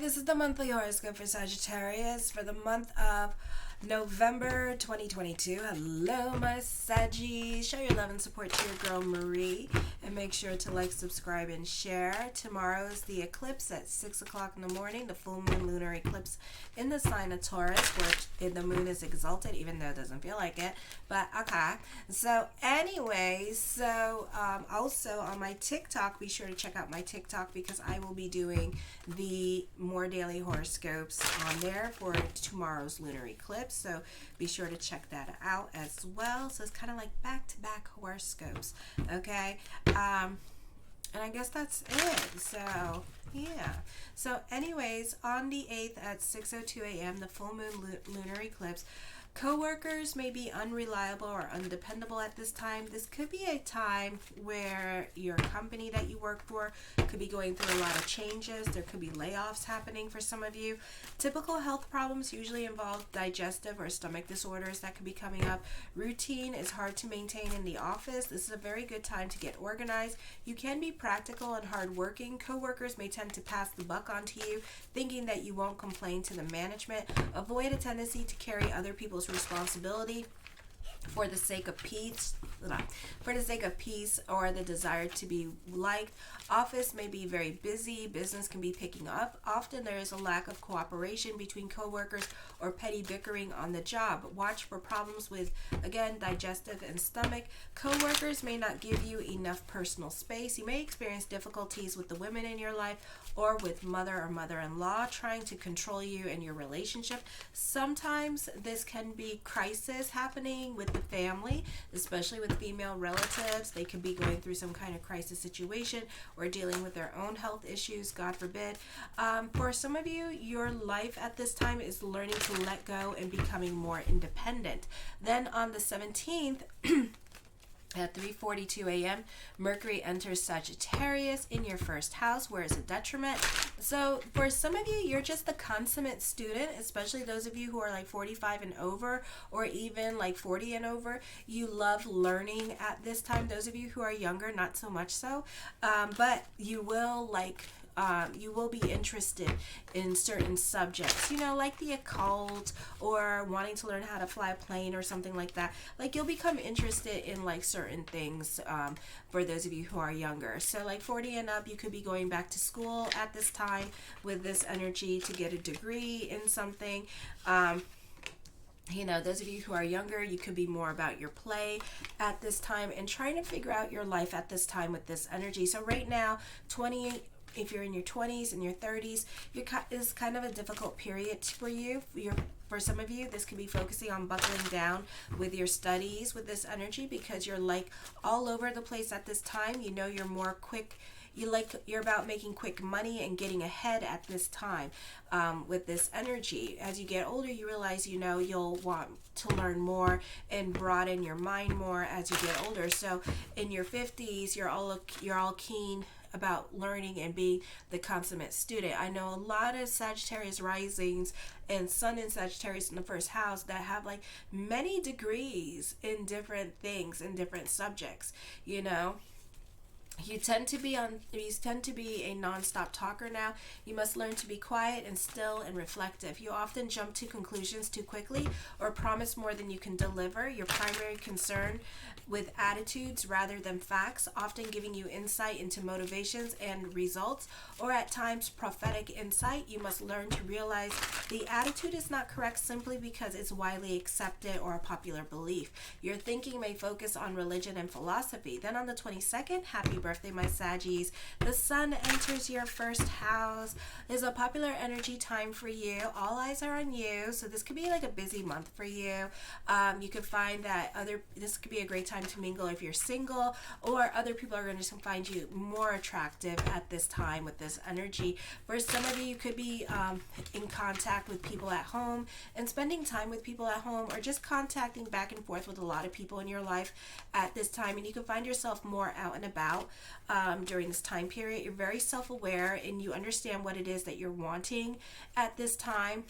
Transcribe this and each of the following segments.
this is the monthly horoscope for Sagittarius for the month of November 2022. Hello, my Saggies. Show your love and support to your girl Marie, and make sure to like, subscribe, and share. Tomorrow is the eclipse at 6 o'clock in the morning, the full moon lunar eclipse in the sign of Taurus, where the moon is exalted, even though it doesn't feel like it. But okay. So anyway, also on my TikTok, be sure to check out my TikTok because I will be doing the more daily horoscopes on there for tomorrow's lunar eclipse. So be sure to check that out as well. So it's kind of like back-to-back horoscopes. Okay. And I guess that's it. So yeah. So anyways, on the 8th at 6:02 a.m., the full moon lunar eclipse, coworkers may be unreliable or undependable at this time. This could be a time where your company that you work for could be going through a lot of changes. There could be layoffs happening for some of you. Typical health problems usually involve digestive or stomach disorders that could be coming up. Routine is hard to maintain in the office. This is a very good time to get organized. You can be practical and hardworking. Coworkers may tend to pass the buck on to you, thinking that you won't complain to the management. Avoid a tendency to carry other people's responsibility for the sake of peace or the desire to be liked. Office may be very busy. Business can be picking up. Often there is a lack of cooperation between coworkers or petty bickering on the job. Watch for problems with, again, digestive and stomach. Coworkers may not give you enough personal space. You may experience difficulties with the women in your life or with mother or mother-in-law trying to control you and your relationship. Sometimes this can be crisis happening with the family, especially with female relatives. They could be going through some kind of crisis situation or dealing with their own health issues, God forbid. For some of you, your life at this time is learning to let go and becoming more independent. Then on the 17th, at 3:42 a.m., Mercury enters Sagittarius in your first house, where it's a detriment. So for some of you, you're just the consummate student, especially those of you who are like 45 and over, or even like 40 and over. You love learning at this time. Those of you who are younger, not so much so, but you will be interested in certain subjects, like the occult or wanting to learn how to fly a plane or something like that. Like you'll become interested in like certain things for those of you who are younger. So like 40 and up, you could be going back to school at this time with this energy to get a degree in something. Those of you who are younger, you could be more about your play at this time and trying to figure out your life at this time with this energy. So right now, if you're in your 20s and your 30s, is kind of a difficult period for you. For some of you, this could be focusing on buckling down with your studies with this energy because you're like all over the place at this time. You're more quick. You're about making quick money and getting ahead at this time with this energy. As you get older, you realize you'll want to learn more and broaden your mind more as you get older. So in your 50s, you're all keen about learning and being the consummate student. I know a lot of Sagittarius risings and Sun in Sagittarius in the first house that have like many degrees in different things, in different subjects. You tend to be a non-stop talker now. You must learn to be quiet and still and reflective. You often jump to conclusions too quickly or promise more than you can deliver. Your primary concern with attitudes rather than facts, often giving you insight into motivations and results, or at times prophetic insight. You must learn to realize the attitude is not correct simply because it's widely accepted or a popular belief. Your thinking may focus on religion and philosophy. Then on the 22nd, happy birthday, my Saggies. The sun enters your first house. It's a popular energy time for you. All eyes are on you. So this could be like a busy month for you. You could find that this could be a great time to mingle if you're single, or other people are going to find you more attractive at this time with this energy. For some of you, you could be in contact with people at home and spending time with people at home, or just contacting back and forth with a lot of people in your life at this time. And you can find yourself more out and about during this time period. You're very self-aware and you understand what it is that you're wanting at this time.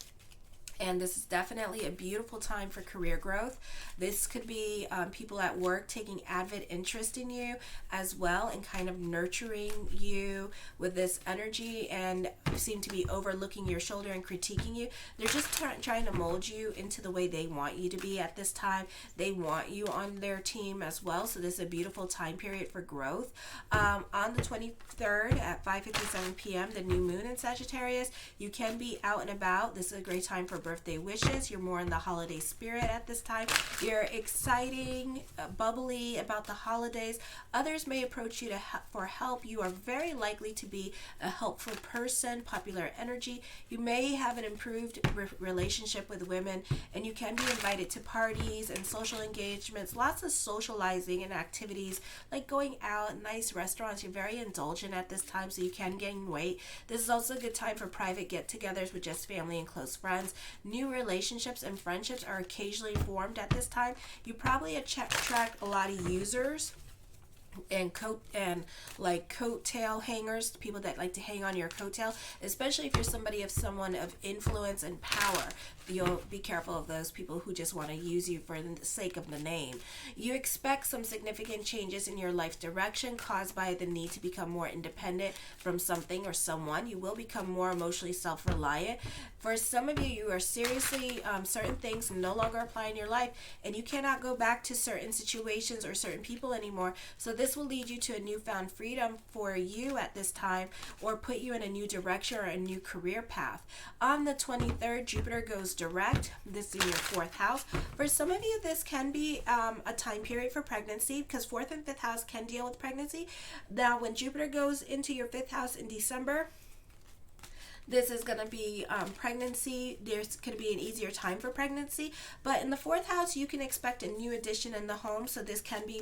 And this is definitely a beautiful time for career growth. This could be people at work taking avid interest in you as well, and kind of nurturing you with this energy, and seem to be overlooking your shoulder and critiquing you. They're just trying to mold you into the way they want you to be at this time. They want you on their team as well. So this is a beautiful time period for growth. On the 23rd at 5:57 p.m., the new moon in Sagittarius, you can be out and about. This is a great time for birthday wishes. You're more in the holiday spirit at this time. You're exciting, bubbly about the holidays. Others may approach you for help. You are very likely to be a helpful person, popular energy. You may have an improved relationship with women, and you can be invited to parties and social engagements. Lots of socializing and activities like going out, nice restaurants. You're very indulgent at this time, so you can gain weight. This is also a good time for private get-togethers with just family and close friends. New relationships and friendships are occasionally formed at this time. You probably attract a lot of users and coattail hangers, people that like to hang on your coattail, especially if you're someone of influence and power. You'll be careful of those people who just want to use you for the sake of the name. You expect some significant changes in your life direction caused by the need to become more independent from something or someone. You will become more emotionally self-reliant. For some of you, you are seriously certain things no longer apply in your life, and you cannot go back to certain situations or certain people anymore. So this will lead you to a newfound freedom for you at this time, or put you in a new direction or a new career path. On the 23rd, Jupiter goes direct. This is in your 4th house. For some of you, this can be a time period for pregnancy, because 4th and 5th house can deal with pregnancy. Now, when Jupiter goes into your 5th house in December, this is going to be pregnancy. There's going to be an easier time for pregnancy. But in the 4th house, you can expect a new addition in the home. So this can be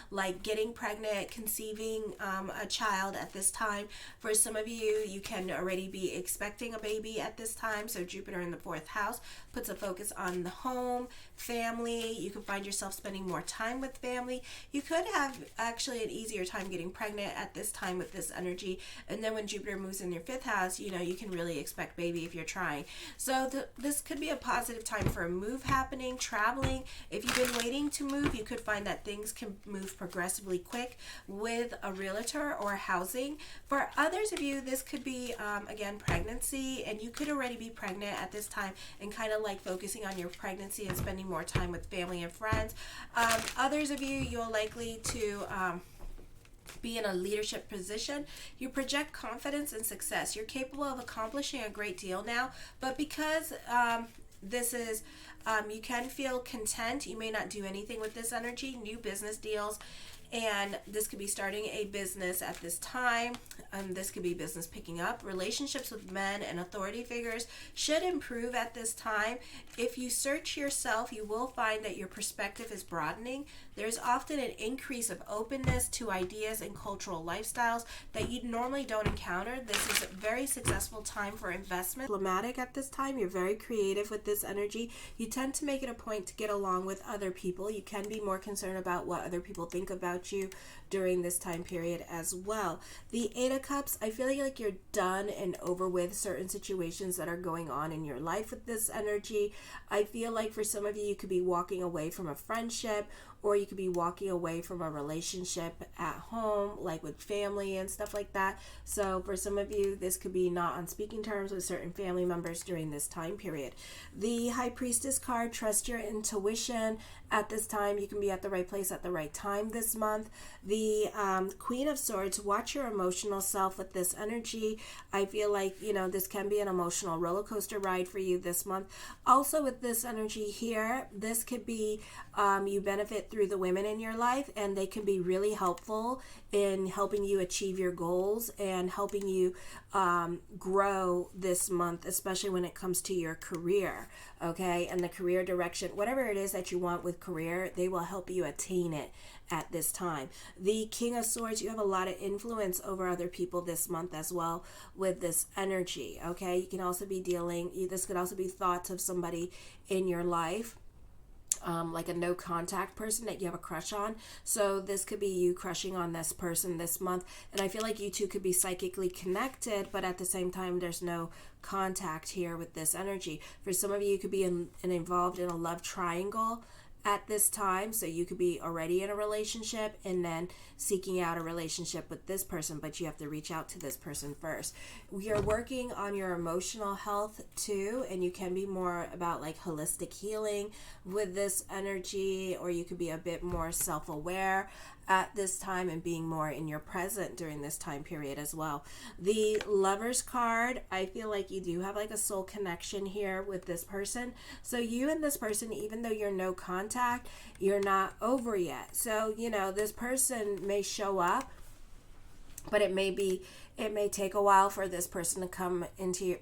like getting pregnant, conceiving a child at this time. For some of you, you can already be expecting a baby at this time. So Jupiter in the 4th house puts a focus on the home, family. You can find yourself spending more time with family. You could have actually an easier time getting pregnant at this time with this energy. And then when Jupiter moves in your 5th house, you can really expect baby if you're trying. So this could be a positive time for a move happening, traveling. If you've been waiting to move, you could find that things can move progressively quick with a realtor or housing. For others of you, this could be, again, pregnancy, and you could already be pregnant at this time and kind of like focusing on your pregnancy and spending more time with family and friends. Others of you, you're likely to be in a leadership position. You project confidence and success. You're capable of accomplishing a great deal now, but because this is, you can feel content. You may not do anything with this energy. New business deals, and this could be starting a business at this time. This could be business picking up. Relationships with men and authority figures should improve at this time. If you search yourself, you will find that your perspective is broadening. There's often an increase of openness to ideas and cultural lifestyles that you normally don't encounter. This is a very successful time for investment. Diplomatic at this time. You're very creative with this energy. You tend to make it a point to get along with other people. You can be more concerned about what other people think about you during this time period as well. The 8 of Cups, I feel like you're done and over with certain situations that are going on in your life with this energy. I feel like for some of you, you could be walking away from a friendship, or you could be walking away from a relationship at home, like with family and stuff like that. So for some of you, this could be not on speaking terms with certain family members during this time period. The High Priestess card, trust your intuition. At this time, you can be at the right place at the right time this month. The Queen of Swords, watch your emotional self with this energy. I feel like, this can be an emotional roller coaster ride for you this month. Also with this energy here, this could be you benefit through the women in your life, and they can be really helpful in helping you achieve your goals and helping you grow this month, especially when it comes to your career, okay, and the career direction. Whatever it is that you want with career, they will help you attain it at this time. The King of Swords, you have a lot of influence over other people this month as well with this energy, okay? You can also be this could also be thoughts of somebody in your life. like a no contact person that you have a crush on. So this could be you crushing on this person this month. And I feel like you two could be psychically connected, but at the same time, there's no contact here with this energy. For some of you, you could be involved in a love triangle at this time. So you could be already in a relationship and then seeking out a relationship with this person, but you have to reach out to this person first. You're working on your emotional health too, and you can be more about like holistic healing with this energy, or you could be a bit more self-aware at this time and being more in your present during this time period as well. The Lovers card, I feel like you do have like a soul connection here with this person. So you and this person, even though you're no contact, you're not over yet. So, you know, this person may show up, but it may take a while for this person to come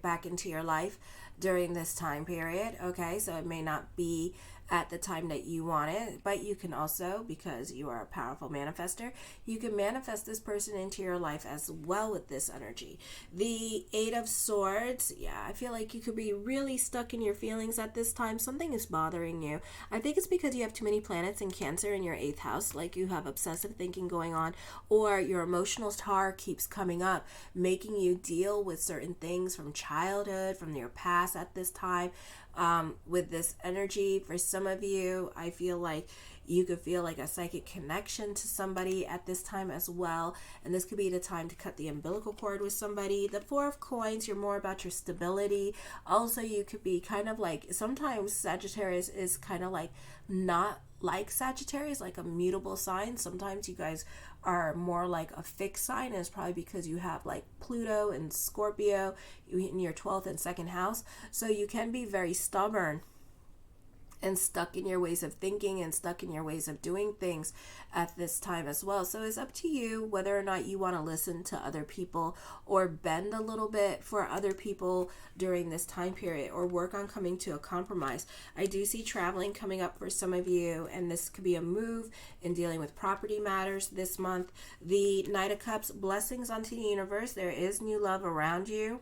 back into your life during this time period. Okay, so it may not be at the time that you want it, but you can also, because you are a powerful manifester, you can manifest this person into your life as well with this energy. The Eight of Swords, yeah, I feel like you could be really stuck in your feelings at this time. Something is bothering you. I think it's because you have too many planets in Cancer in your 8th house, like you have obsessive thinking going on, or your emotional star keeps coming up, making you deal with certain things from childhood, from your past at this time. With this energy, for some of you, I feel like you could feel like a psychic connection to somebody at this time as well. And this could be the time to cut the umbilical cord with somebody. The Four of Coins, you're more about your stability. Also, you could be kind of like, sometimes Sagittarius is kind of like not like Sagittarius, like a mutable sign. Sometimes you guys are more like a fixed sign, and it's probably because you have like Pluto and Scorpio in your 12th and 2nd house. So you can be very stubborn and stuck in your ways of thinking and stuck in your ways of doing things at this time as well. So it's up to you whether or not you want to listen to other people or bend a little bit for other people during this time period, or work on coming to a compromise. I do see traveling coming up for some of you, and this could be a move in dealing with property matters this month. The Knight of Cups, blessings onto the universe. There is new love around you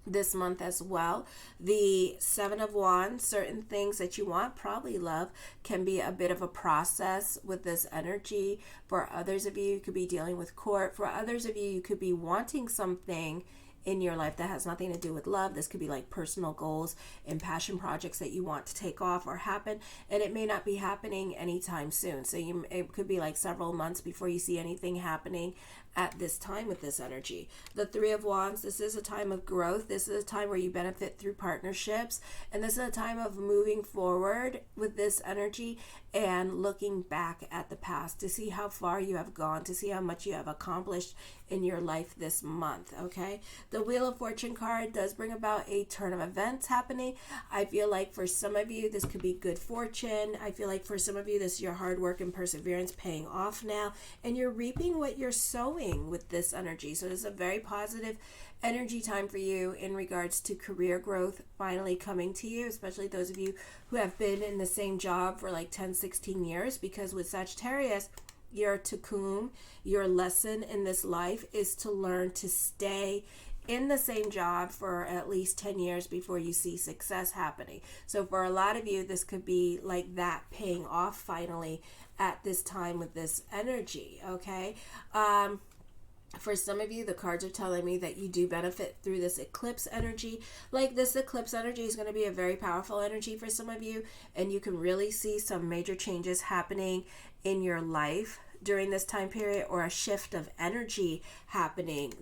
this month as well. The Seven of Wands, certain things that you want, probably love, can be a bit of a process with this energy. For others of you, you could be dealing with court. For others of you, you could be wanting something in your life that has nothing to do with love. This could be like personal goals and passion projects that you want to take off or happen, and it may not be happening anytime soon. So it could be like several months before you see anything happening at this time with this energy. The Three of Wands, this is a time of growth. This is a time where you benefit through partnerships, and this is a time of moving forward with this energy and looking back at the past to see how far you have gone, to see how much you have accomplished in your life this month. Okay, the Wheel of Fortune card does bring about a turn of events happening. I feel like for some of you this could be good fortune. I feel like for some of you this is your hard work and perseverance paying off now, and you're reaping what you're sowing with this energy. So this is a very positive energy time for you in regards to career growth finally coming to you, especially those of you who have been in the same job for like 10-16 years, because with Sagittarius, your tikkun, your lesson in this life is to learn to stay in the same job for at least 10 years before you see success happening. So for a lot of you, this could be like that paying off finally at this time with this energy. Okay, for some of you, the cards are telling me that you do benefit through this eclipse energy. Like this eclipse energy is going to be a very powerful energy for some of you, and you can really see some major changes happening in your life during this time period, or a shift of energy happening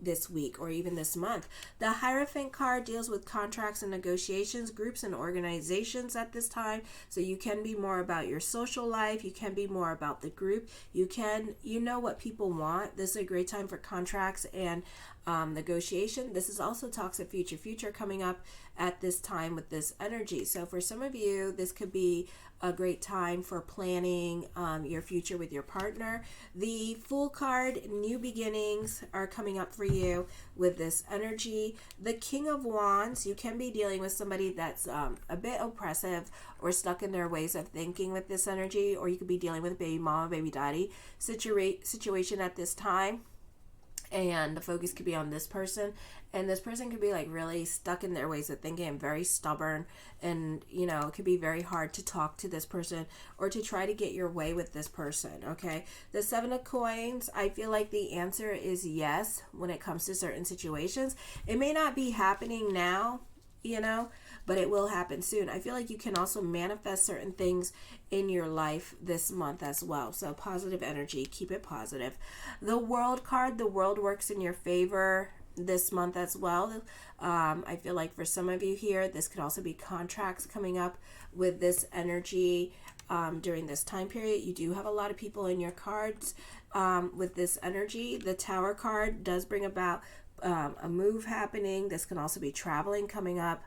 this week or even this month. The Hierophant card deals with contracts and negotiations, groups and organizations at this time. So you can be more about your social life. You can be more about the group. You know what people want. This is a great time for contracts and negotiation. This is also talks of future coming up at this time with this energy. So for some of you, this could be a great time for planning your future with your partner. The Fool card, new beginnings are coming up for you with this energy. The King of Wands, you can be dealing with somebody that's a bit oppressive or stuck in their ways of thinking with this energy, or you could be dealing with a baby mama, baby daddy situation at this time. and the focus could be on this person, and this person could be like really stuck in their ways of thinking and very stubborn, and it could be very hard to talk to this person or to try to get your way with this person. Okay, the Seven of Coins, I feel like the answer is yes when it comes to certain situations. It may not be happening now, but it will happen soon. I feel like you can also manifest certain things in your life this month as well. So positive energy, keep it positive. The World card, the world works in your favor this month as well. I feel like for some of you here, this could also be contracts coming up with this energy during this time period. You do have a lot of people in your cards with this energy. The Tower card does bring about a move happening. This can also be traveling coming up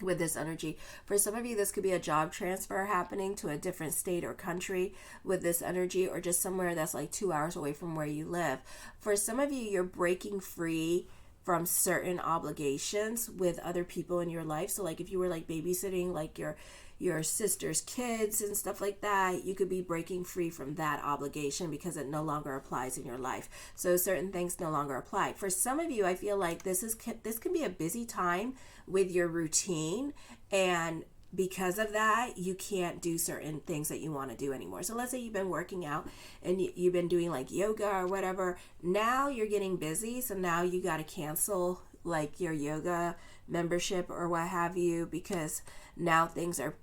with this energy. For some of you, this could be a job transfer happening to a different state or country with this energy, or just somewhere that's like 2 hours away from where you live. For some of you, you're breaking free from certain obligations with other people in your life. So like if you were like babysitting like your sister's kids and stuff like that, you could be breaking free from that obligation because it no longer applies in your life. So certain things no longer apply. For some of you, I feel like this can be a busy time with your routine, and because of that, you can't do certain things that you want to do anymore. So let's say you've been working out and you've been doing like yoga or whatever. Now you're getting busy, so now you got to cancel like your yoga membership or what have you, because now things are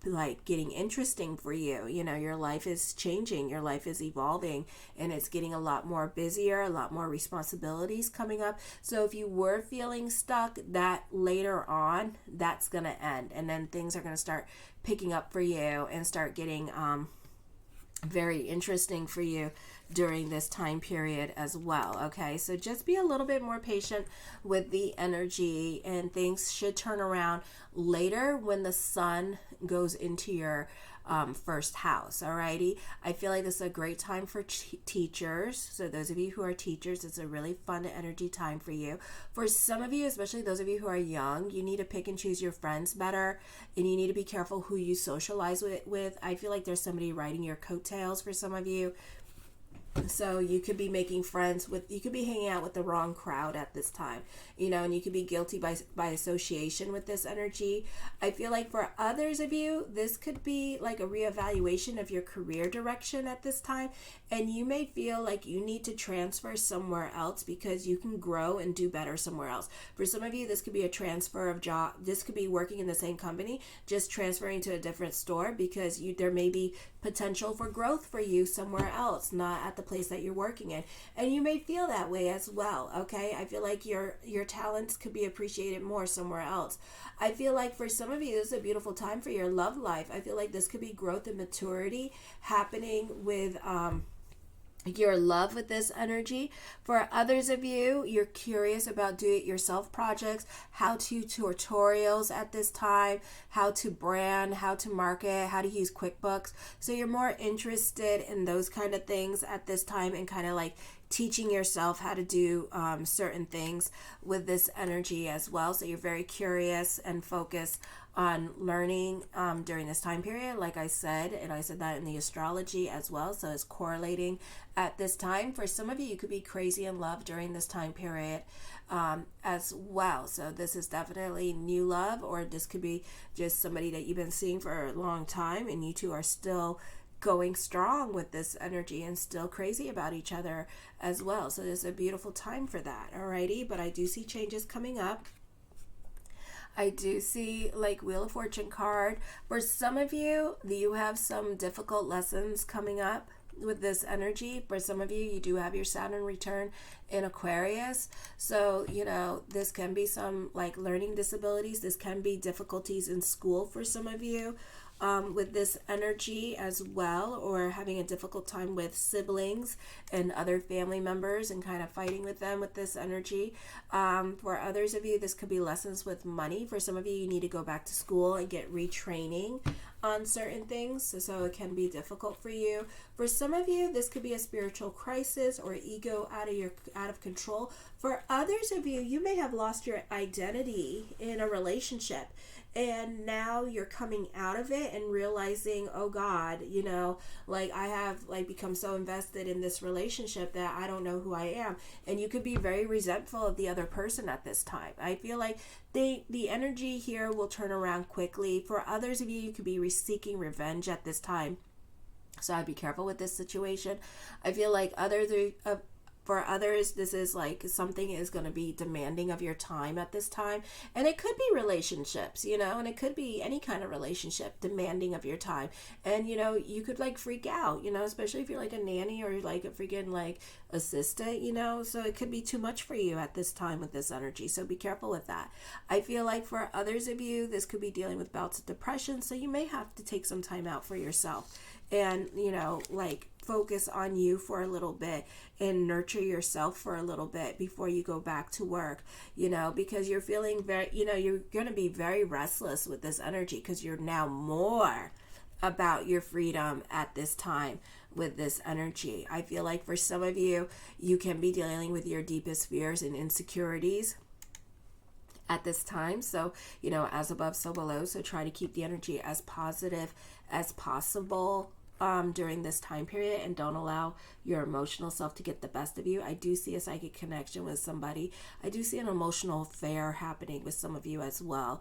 like getting interesting for you. Your life is changing, your life is evolving, and it's getting a lot more busier, a lot more responsibilities coming up. So if you were feeling stuck, that later on, that's going to end, and then things are going to start picking up for you and start getting very interesting for you during this time period as well. Okay, so just be a little bit more patient with the energy, and things should turn around later when the sun goes into your first house. Alrighty, I feel like this is a great time for teachers. So those of you who are teachers, it's a really fun energy time for you. For some of you, especially those of you who are young, you need to pick and choose your friends better, and you need to be careful who you socialize with. I feel like there's somebody riding your coattails for some of you. So you could be making friends you could be hanging out with the wrong crowd at this time, and you could be guilty by association with this energy. I feel like for others of you, this could be like a reevaluation of your career direction at this time, and you may feel like you need to transfer somewhere else because you can grow and do better somewhere else. For some of you, this could be a transfer of job. This could be working in the same company, just transferring to a different store because there may be potential for growth for you somewhere else, not at the place that you're working in. And you may feel that way as well. Okay, I feel like your talents could be appreciated more somewhere else. I feel like for some of you, this is a beautiful time for your love life. I feel like this could be growth and maturity happening with your love with this energy. For others of you, you're curious about do-it-yourself projects, how-to tutorials at this time, how to brand, how to market, how to use QuickBooks. So you're more interested in those kind of things at this time, and kind of like teaching yourself how to do certain things with this energy as well. So you're very curious and focused on learning during this time period, like I said, and I said that in the astrology as well. So it's correlating at this time. For some of you, you could be crazy in love during this time period as well. So this is definitely new love, or this could be just somebody that you've been seeing for a long time, and you two are still going strong with this energy and still crazy about each other as well. So there's a beautiful time for that. Alrighty, but I do see changes coming up. I do see like Wheel of Fortune card. For some of you, you have some difficult lessons coming up with this energy. For some of you, you do have your Saturn return in Aquarius. So, this can be some like learning disabilities. This can be difficulties in school for some of you. With this energy as well, or having a difficult time with siblings and other family members and kind of fighting with them with this energy. For others of you, this could be lessons with money. For some of you, you need to go back to school and get retraining on certain things, so it can be difficult for you. For some of you, this could be a spiritual crisis or ego out of control. For others of you, you may have lost your identity in a relationship, and now you're coming out of it and realizing, oh God, you know, like I have like become so invested in this relationship that I don't know who I am. And you could be very resentful of the other person at this time. I feel like the energy here will turn around quickly. For others of you, you could be seeking revenge at this time. So I'd be careful with this situation. I feel like for others, this is like something is going to be demanding of your time at this time. And it could be relationships, you know, and it could be any kind of relationship demanding of your time. And, you know, you could like freak out, you know, especially if you're like a nanny or like a freaking like assistant, you know, so it could be too much for you at this time with this energy. So be careful with that. I feel like for others of you, this could be dealing with bouts of depression. So you may have to take some time out for yourself and, you know, like focus on you for a little bit and nurture yourself for a little bit before you go back to work, you know, because you're feeling very, you know, you're going to be very restless with this energy because you're now more about your freedom at this time with this energy. I feel like for some of you, you can be dealing with your deepest fears and insecurities at this time. So, you know, as above, so below. So try to keep the energy as positive as possible during this time period, and don't allow your emotional self to get the best of you. I do see a psychic connection with somebody. I do see an emotional affair happening with some of you as well.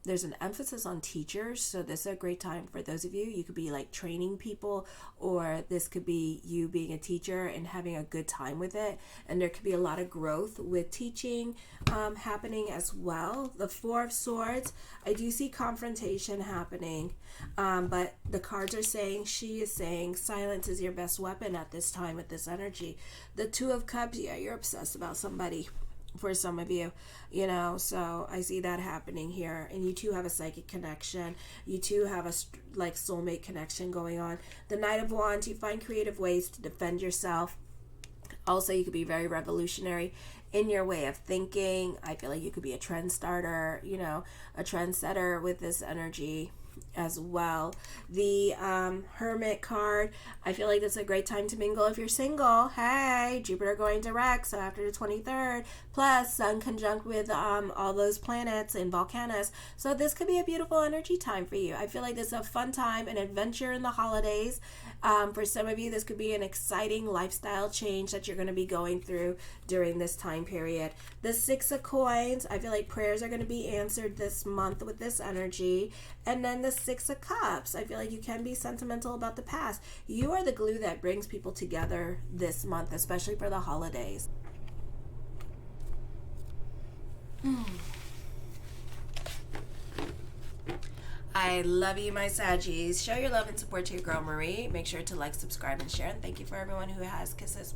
There's an emphasis on teachers, so this is a great time for those of you. You could be like training people, or this could be you being a teacher and having a good time with it. And there could be a lot of growth with teaching happening as well. The Four of Swords, I do see confrontation happening, but the cards are saying, she is saying, silence is your best weapon at this time with this energy. The Two of Cups, yeah, you're obsessed about somebody for some of you, you know, so I see that happening here. And you two have a psychic connection. You two have a like soulmate connection going on. The Knight of Wands, you find creative ways to defend yourself. Also, you could be very revolutionary in your way of thinking. I feel like you could be a trend starter, you know, a trendsetter with this energy as well. The Hermit card, I feel like it's a great time to mingle if you're single. Hey, Jupiter going direct, so after the 23rd, plus Sun conjunct with all those planets in Volcanus, so this could be a beautiful energy time for you. I feel like this is a fun time, an adventure in the holidays. For some of you, this could be an exciting lifestyle change that you're going to be going through during this time period. The Six of Coins, I feel like prayers are going to be answered this month with this energy. And then the Six of Cups, I feel like you can be sentimental about the past. You are the glue that brings people together this month, especially for the holidays. I love you, my Saggies. Show your love and support to your girl, Marie. Make sure to like, subscribe, and share. And thank you for everyone who has kisses.